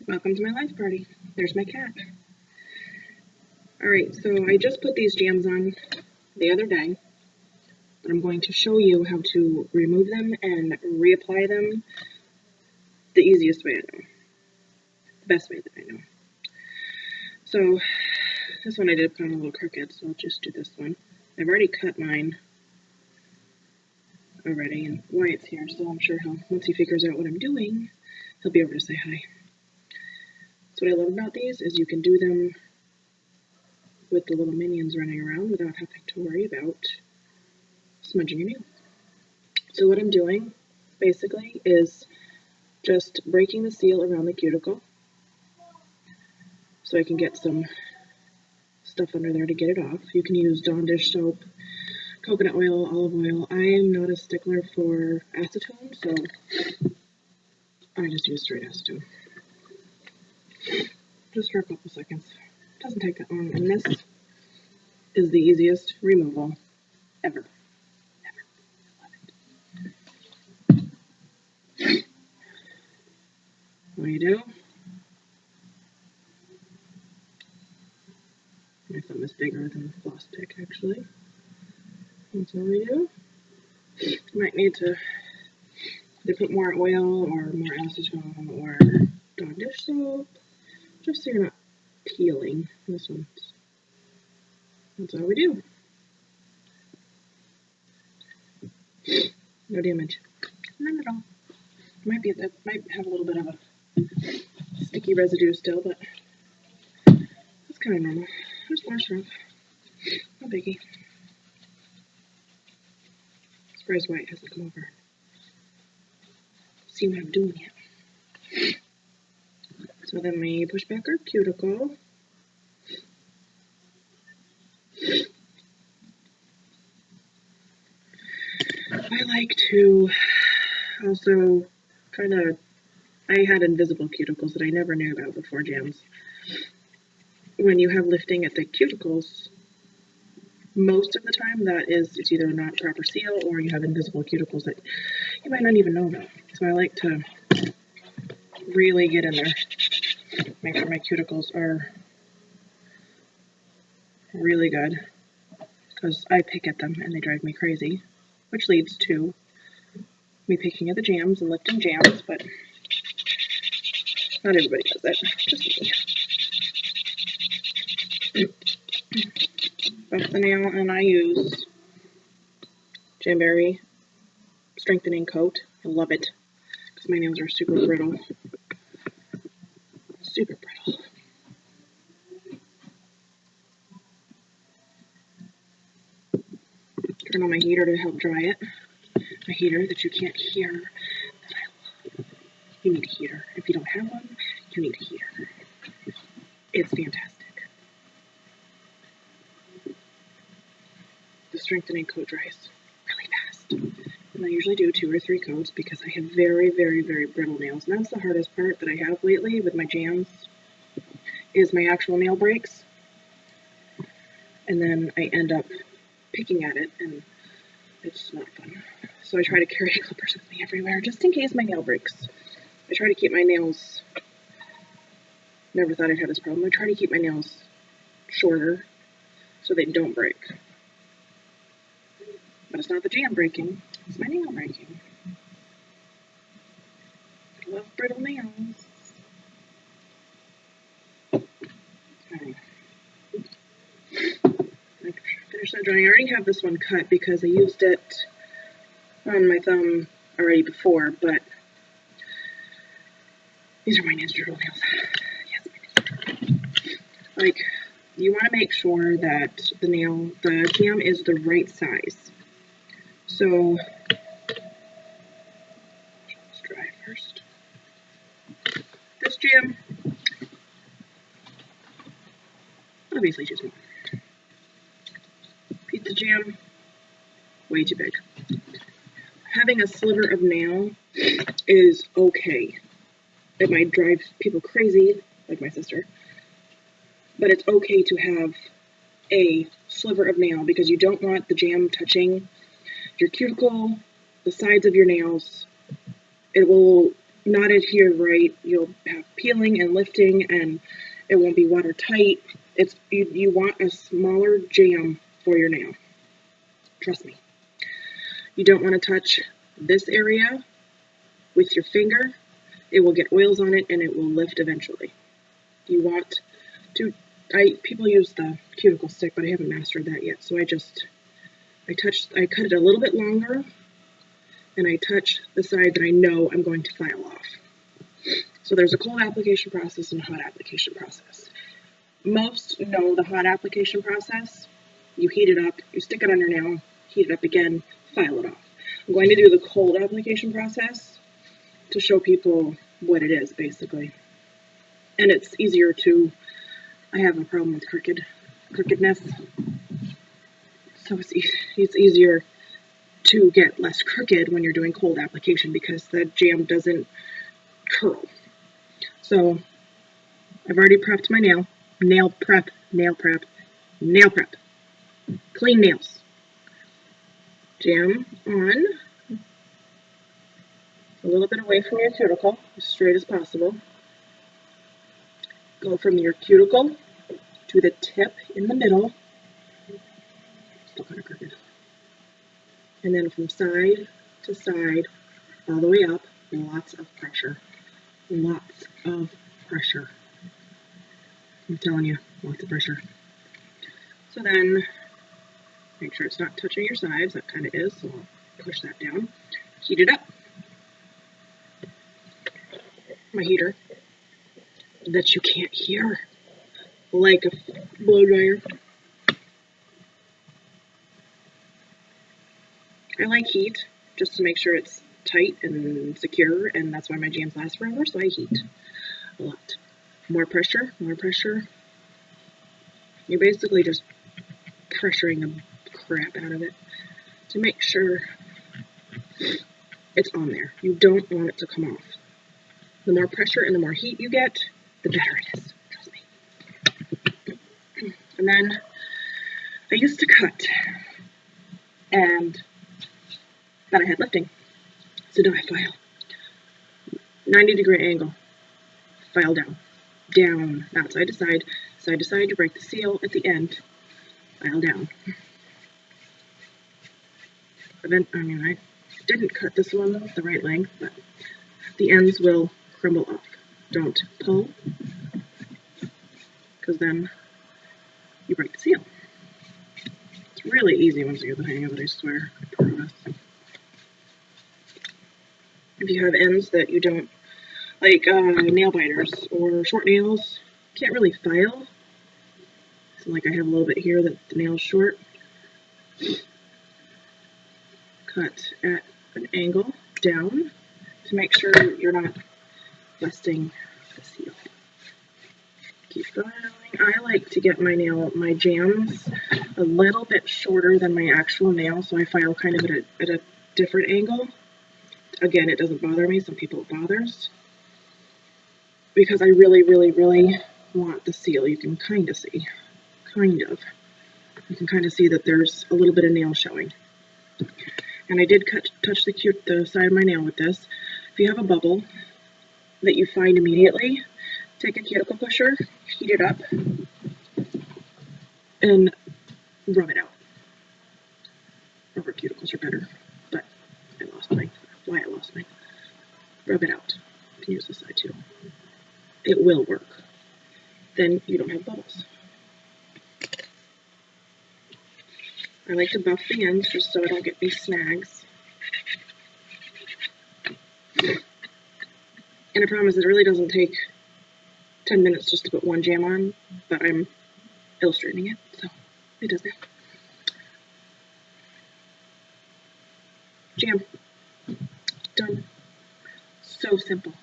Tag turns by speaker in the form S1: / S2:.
S1: Welcome to my life party. There's my cat. Alright, so I just put these jams on the other day, but I'm going to show you how to remove them and reapply them the easiest way I know. The best way that I know. So, this one I did put on a little crooked, so I'll just do this one. I've already cut mine already, and Wyatt's here, so I'm sure once he figures out what I'm doing, he'll be over to say hi. So what I love about these is you can do them with the little minions running around without having to worry about smudging your nails. So what I'm doing basically is just breaking the seal around the cuticle so I can get some stuff under there to get it off. You can use Dawn dish soap, coconut oil, olive oil. I am not a stickler for acetone, so I just use straight acetone. Just for a couple seconds. Doesn't take that long, and this is the easiest removal ever. Love it. What do you do? My thumb is bigger than the floss pick, actually. That's all we do. You might need to put more oil or more acetone or Dawn dish soap, just so you're not peeling. This one. That's all we do. No damage. None at all. Might have a little bit of a sticky residue still, but that's kind of normal. Just wash her up. No biggie. Surprised Wyatt hasn't come over. See what I'm doing yet. So then we push back our cuticle. I like to also I had invisible cuticles that I never knew about before jams. When you have lifting at the cuticles, most of the time it's either not proper seal or you have invisible cuticles that you might not even know about. So I like to really get in there, make sure my cuticles are really good, because I pick at them and they drive me crazy, which leads to me picking at the jams and lifting jams, but not everybody does that, just me. Buff the nail, and I use Jamberry strengthening coat. I love it because my nails are super brittle. Super brittle. Turn on my heater to help dry it. A heater that you can't hear that I love. You need a heater. If you don't have one, you need a heater. It's fantastic. The strengthening coat dries really fast. And I usually do 2 or 3 coats because I have very, very, very brittle nails. And that's the hardest part that I have lately with my jams, is my actual nail breaks. And then I end up picking at it, and it's not fun. So I try to carry clippers with me everywhere, just in case my nail breaks. I try to keep my nails, never thought I'd have this problem, I try to keep my nails shorter so they don't break. But it's not the jam breaking, it's my nail breaking. I love brittle nails. Okay. Finish that drying. I already have this one cut because I used it on my thumb already before, but these are my Ninja Turtle nails. Yes, my Ninja Turtle. Like, you want to make sure that the jam is the right size. So, let's dry first. This jam, obviously too small. Pizza jam, way too big. Having a sliver of nail is okay. It might drive people crazy, like my sister, but it's okay to have a sliver of nail because you don't want the jam touching your cuticle, the sides of your nails. It will not adhere right, you'll have peeling and lifting, and it won't be watertight. You want a smaller jam for your nail. Trust me. You don't want to touch this area with your finger. It will get oils on it and it will lift eventually. You want to, people use the cuticle stick, but I haven't mastered that yet. So I cut it a little bit longer, and I touch the side that I know I'm going to file off. So there's a cold application process and a hot application process. Most know the hot application process. You heat it up, you stick it on your nail, heat it up again, file it off. I'm going to do the cold application process to show people what it is, basically. And it's easier to, I have a problem with crookedness, so it's easier to get less crooked when you're doing cold application because the jam doesn't curl. So I've already prepped my nail. Nail prep. Clean nails. Jam on a little bit away from your cuticle, as straight as possible. Go from your cuticle to the tip in the middle. Still kind of crooked. And then from side to side, all the way up, lots of pressure. Lots of pressure. I'm telling you, lots of pressure. So then, make sure it's not touching your sides. That kind of is, so I'll push that down. Heat it up. My heater that you can't hear, like a blow dryer. I like heat just to make sure it's tight and secure, and that's why my jams last forever, so I heat a lot. More pressure. You're basically just pressuring the crap out of it to make sure it's on there. You don't want it to come off. The more pressure and the more heat you get, the better it is. Trust me. And then I used to cut, and then I had lifting. So now I file. 90-degree angle. File down. Down. Not side to side. Side to side, you break the seal at the end. File down. But then, I didn't cut this one the right length, but the ends will crumble off. Don't pull, because then you break the seal. It's really easy once you get the hang of it, I swear. I promise. If you have ends that you don't, like nail biters or short nails, can't really file. So like I have a little bit here that the nail's short. Cut at an angle down to make sure you're not busting the seal. Keep filing. I like to get my jams a little bit shorter than my actual nail, so I file kind of at a different angle. Again, it doesn't bother me. Some people it bothers. Because I really, really, really want the seal. You can kind of see. You can kind of see that there's a little bit of nail showing. And I did touch the side of my nail with this. If you have a bubble that you find immediately, take a cuticle pusher, heat it up, and rub it out. Rubber cuticles are better, but I lost mine. Rub it out. You can use this side too. It will work. Then you don't have bubbles. I like to buff the ends just so I don't get any snags. And I promise it really doesn't take 10 minutes just to put one jam on, but I'm illustrating it, so it does that. Jam. Done. So simple.